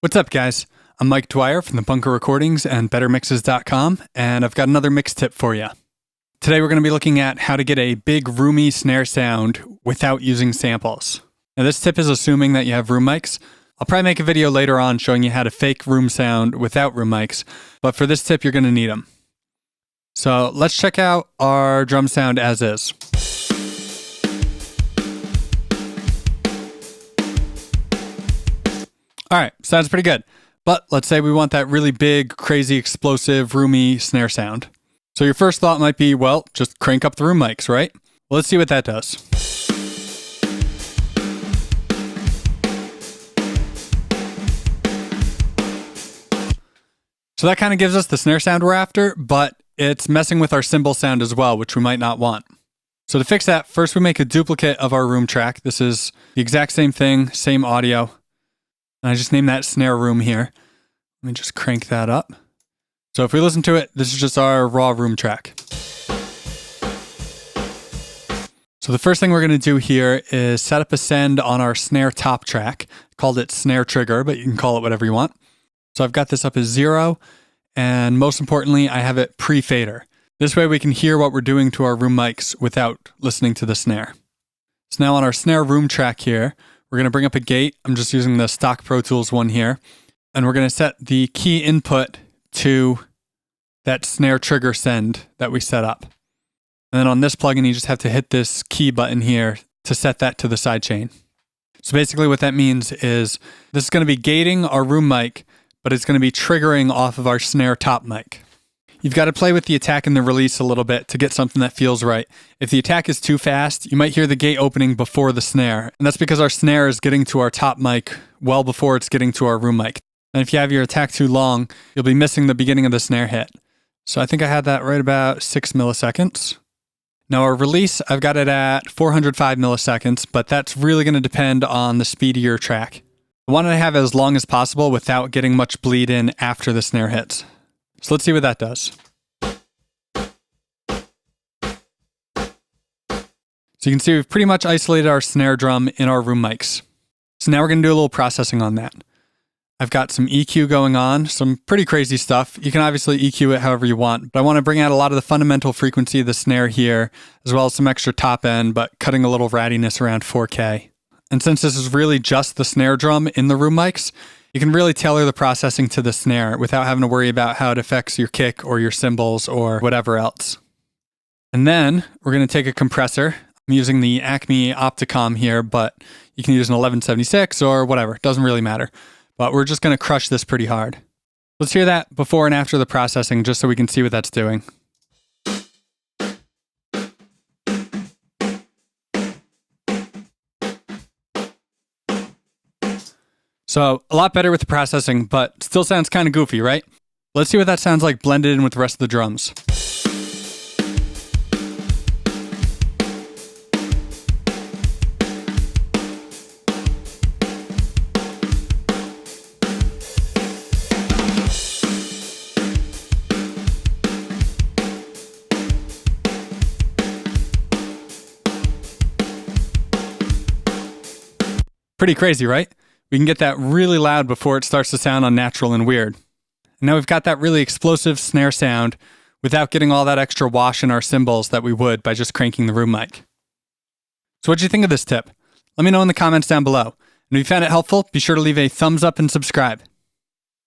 What's up, guys? I'm Mike Dwyer from the Bunker Recordings and BetterMixes.com, and I've got another mix tip for you. Today we're going to be looking at how to get a big roomy snare sound without using samples. Now this tip is assuming that you have room mics. I'll probably make a video later on showing you how to fake room sound without room mics, but for this tip you're going to need them. So let's check out our drum sound as is. All right, sounds pretty good. But let's say we want that really big, crazy, explosive, roomy snare sound. So your first thought might be, well, just crank up the room mics, right? Well, let's see what that does. So that kind of gives us the snare sound we're after, but it's messing with our cymbal sound as well, which we might not want. So to fix that, first we make a duplicate of our room track. This is the exact same thing, same audio. And I just named that snare room here. Let me just crank that up. So if we listen to it, this is just our raw room track. So the first thing we're going to do here is set up a send on our snare top track. I called it snare trigger, but you can call it whatever you want. So I've got this up as 0, and most importantly, I have it pre-fader. This way we can hear what we're doing to our room mics without listening to the snare. So now on our snare room track here, we're going to bring up a gate. I'm just using the stock Pro Tools one here. And we're going to set the key input to that snare trigger send that we set up. And then on this plugin, you just have to hit this key button here to set that to the sidechain. So basically what that means is this is going to be gating our room mic, but it's going to be triggering off of our snare top mic. You've got to play with the attack and the release a little bit to get something that feels right. If the attack is too fast, you might hear the gate opening before the snare. And that's because our snare is getting to our top mic well before it's getting to our room mic. And if you have your attack too long, you'll be missing the beginning of the snare hit. So I think I had that right about 6 milliseconds. Now our release, I've got it at 405 milliseconds, but that's really going to depend on the speed of your track. I want to have it as long as possible without getting much bleed in after the snare hits. So let's see what that does. So you can see we've pretty much isolated our snare drum in our room mics. So now we're going to do a little processing on that. I've got some EQ going on, some pretty crazy stuff. You can obviously EQ it however you want, but I want to bring out a lot of the fundamental frequency of the snare here, as well as some extra top end, but cutting a little rattiness around 4K. And since this is really just the snare drum in the room mics, you can really tailor the processing to the snare without having to worry about how it affects your kick or your cymbals or whatever else. And then we're going to take a compressor. I'm using the Acme Opticom here, but you can use an 1176 or whatever. It doesn't really matter. But we're just going to crush this pretty hard. Let's hear that before and after the processing just so we can see what that's doing. So a lot better with the processing, but still sounds kind of goofy, right? Let's see what that sounds like blended in with the rest of the drums. Pretty crazy, right? We can get that really loud before it starts to sound unnatural and weird. And now we've got that really explosive snare sound without getting all that extra wash in our cymbals that we would by just cranking the room mic. So what'd you think of this tip? Let me know in the comments down below. And if you found it helpful, be sure to leave a thumbs up and subscribe.